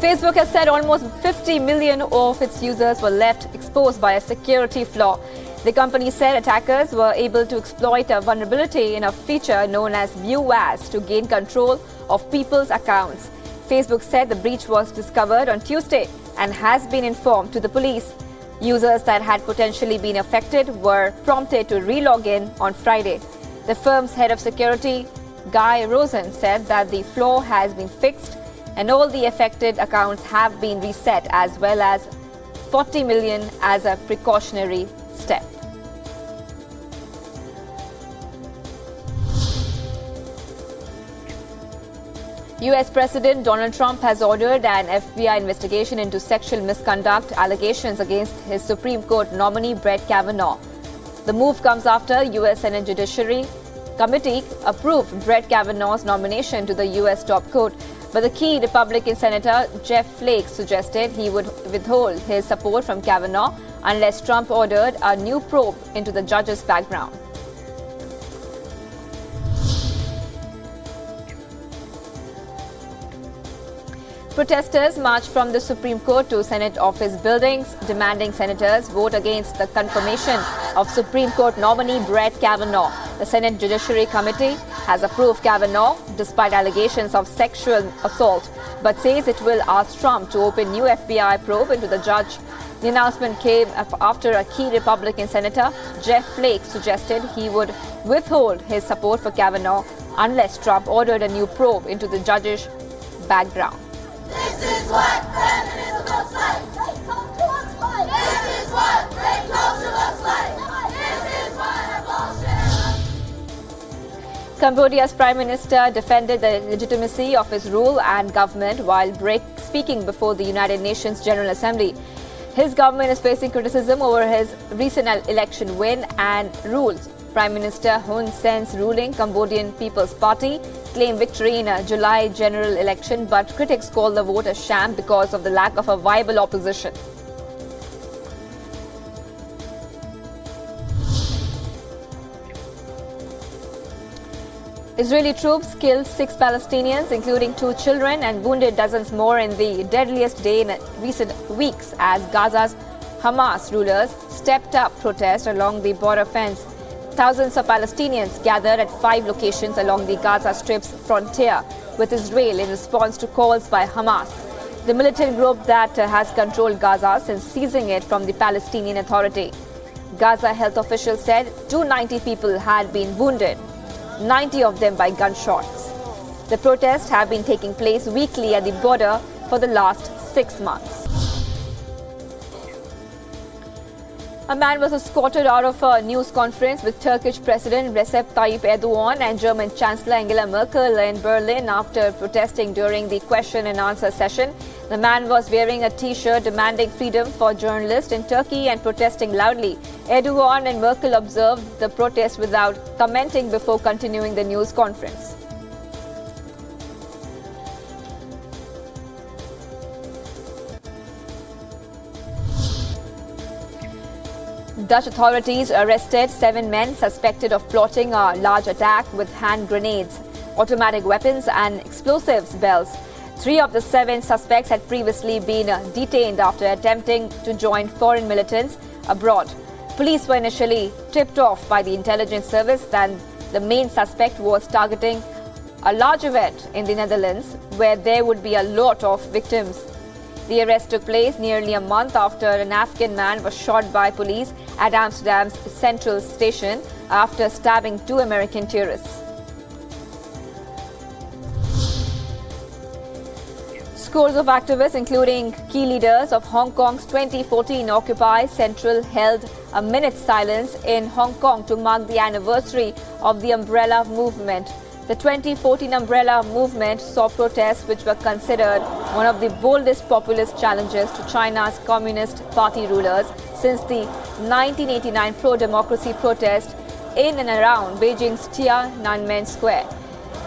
Facebook has said almost 50 million of its users were left exposed by a security flaw. The company said attackers were able to exploit a vulnerability in a feature known as View As to gain control of people's accounts. Facebook said the breach was discovered on Tuesday and has been informed to the police. Users that had potentially been affected were prompted to re-log in on Friday. The firm's head of security, Guy Rosen, said that the flaw has been fixed and all the affected accounts have been reset, as well as 40 million as a precautionary step. US President Donald Trump has ordered an FBI investigation into sexual misconduct allegations against his Supreme Court nominee Brett Kavanaugh. The move comes after US Senate Judiciary Committee approved Brett Kavanaugh's nomination to the US top court, but the key Republican Senator Jeff Flake suggested he would withhold his support from Kavanaugh unless Trump ordered a new probe into the judge's background. Protesters marched from the Supreme Court to Senate office buildings, demanding senators vote against the confirmation of Supreme Court nominee Brett Kavanaugh. The Senate Judiciary Committee has approved Kavanaugh despite allegations of sexual assault, but says it will ask Trump to open new FBI probe into the judge. The announcement came after a key Republican Senator, Jeff Flake, suggested he would withhold his support for Kavanaugh unless Trump ordered a new probe into the judge's background. This is what feminism looks like. This is what rape culture looks like. This is what bullshit. Cambodia's Prime Minister defended the legitimacy of his rule and government while speaking before the United Nations General Assembly. His government is facing criticism over his recent election win and rules. Prime Minister Hun Sen's ruling Cambodian People's Party claimed victory in a July general election, but critics call the vote a sham because of the lack of a viable opposition. Israeli troops killed 6 Palestinians, including 2 children, and wounded dozens more in the deadliest day in recent weeks as Gaza's Hamas rulers stepped up protests along the border fence. Thousands of Palestinians gathered at 5 locations along the Gaza Strip's frontier with Israel in response to calls by Hamas, the militant group that has controlled Gaza since seizing it from the Palestinian Authority. Gaza health officials said 290 people had been wounded, 90 of them by gunshots. The protests have been taking place weekly at the border for the last 6 months. A man was escorted out of a news conference with Turkish President Recep Tayyip Erdogan and German Chancellor Angela Merkel in Berlin after protesting during the question and answer session. The man was wearing a T-shirt demanding freedom for journalists in Turkey and protesting loudly. Erdogan and Merkel observed the protest without commenting before continuing the news conference. Dutch authorities arrested 7 men suspected of plotting a large attack with hand grenades, automatic weapons and explosives belts. 3 of the 7 suspects had previously been detained after attempting to join foreign militants abroad. Police were initially tipped off by the intelligence service that the main suspect was targeting a large event in the Netherlands where there would be a lot of victims. The arrest took place nearly a month after an Afghan man was shot by police at Amsterdam's Central Station after stabbing 2 American tourists. Scores of activists, including key leaders of Hong Kong's 2014 Occupy Central, held a minute's silence in Hong Kong to mark the anniversary of the Umbrella Movement. The 2014 Umbrella Movement saw protests which were considered one of the boldest populist challenges to China's Communist Party rulers since the 1989 pro-democracy protest in and around Beijing's Tiananmen Square.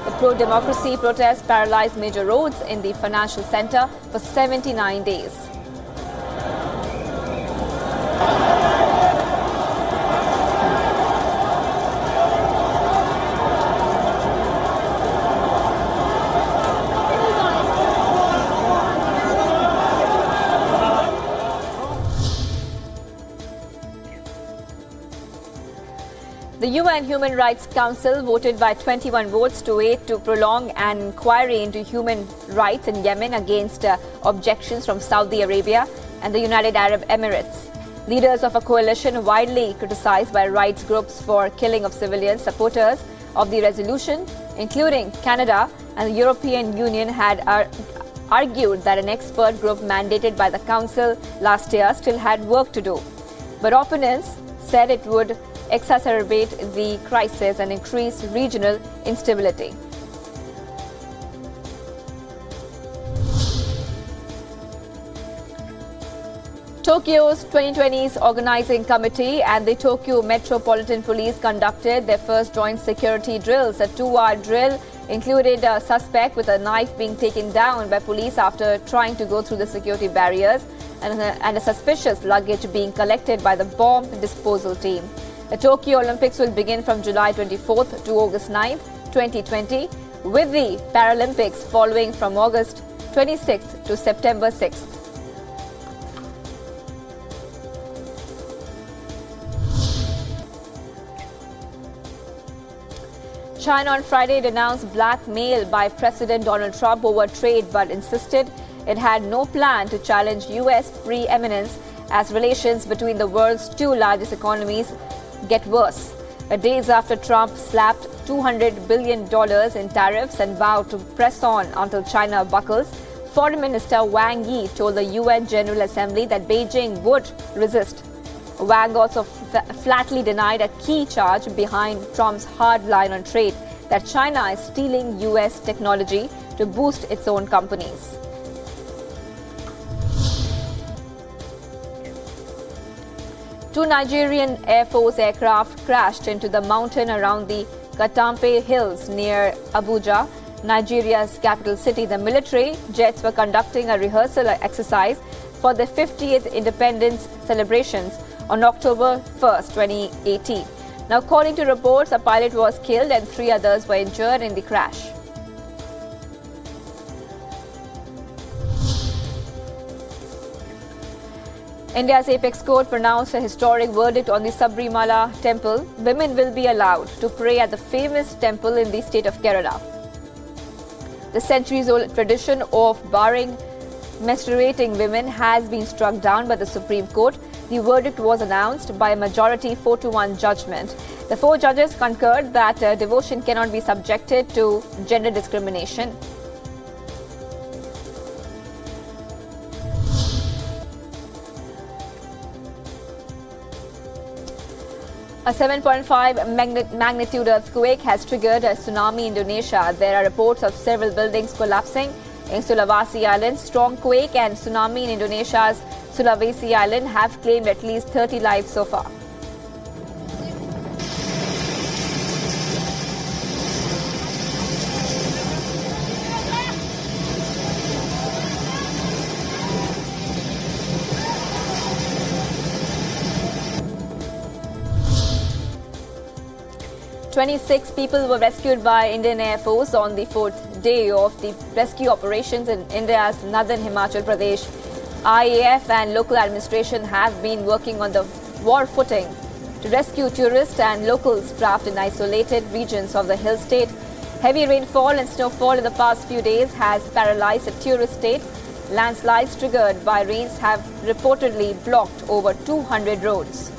The pro-democracy protest paralyzed major roads in the financial center for 79 days. The UN Human Rights Council voted by 21 votes to 8 to prolong an inquiry into human rights in Yemen against objections from Saudi Arabia and the United Arab Emirates. Leaders of a coalition widely criticized by rights groups for killing of civilian supporters of the resolution, including Canada and the European Union, had argued that an expert group mandated by the Council last year still had work to do. But opponents said it would exacerbate the crisis and increase regional instability. Tokyo's 2020's organizing committee and the Tokyo Metropolitan Police conducted their first joint security drills. A 2-hour drill included a suspect with a knife being taken down by police after trying to go through the security barriers and a suspicious luggage being collected by the bomb disposal team. The Tokyo Olympics will begin from July 24th to August 9th, 2020, with the Paralympics following from August 26th to September 6th. China on Friday denounced blackmail by President Donald Trump over trade, but insisted it had no plan to challenge U.S. preeminence as relations between the world's two largest economies get worse. Days after Trump slapped $200 billion in tariffs and vowed to press on until China buckles, Foreign Minister Wang Yi told the UN General Assembly that Beijing would resist. Wang also flatly denied a key charge behind Trump's hard line on trade, that China is stealing U.S. technology to boost its own companies. Two Nigerian Air Force aircraft crashed into the mountain around the Katampe Hills near Abuja, Nigeria's capital city. The military jets were conducting a rehearsal exercise for the 50th independence celebrations on October 1st, 2018. Now, according to reports, a pilot was killed and 3 others were injured in the crash. India's apex court pronounced a historic verdict on the Sabrimala temple. Women will be allowed to pray at the famous temple in the state of Kerala. The centuries-old tradition of barring menstruating women has been struck down by the Supreme Court. The verdict was announced by a majority 4-1 judgment. The 4 judges concurred that devotion cannot be subjected to gender discrimination. A 7.5 magnitude earthquake has triggered a tsunami in Indonesia. There are reports of several buildings collapsing in Sulawesi Island. Strong quake and tsunami in Indonesia's Sulawesi Island have claimed at least 30 lives so far. "26 people were rescued by Indian Air Force on the 4th day of the rescue operations in India's northern Himachal Pradesh. IAF and local administration have been working on the war footing to rescue tourists and locals trapped in isolated regions of the hill state. Heavy rainfall and snowfall in the past few days has paralyzed the tourist state. Landslides triggered by rains have reportedly blocked over 200 roads.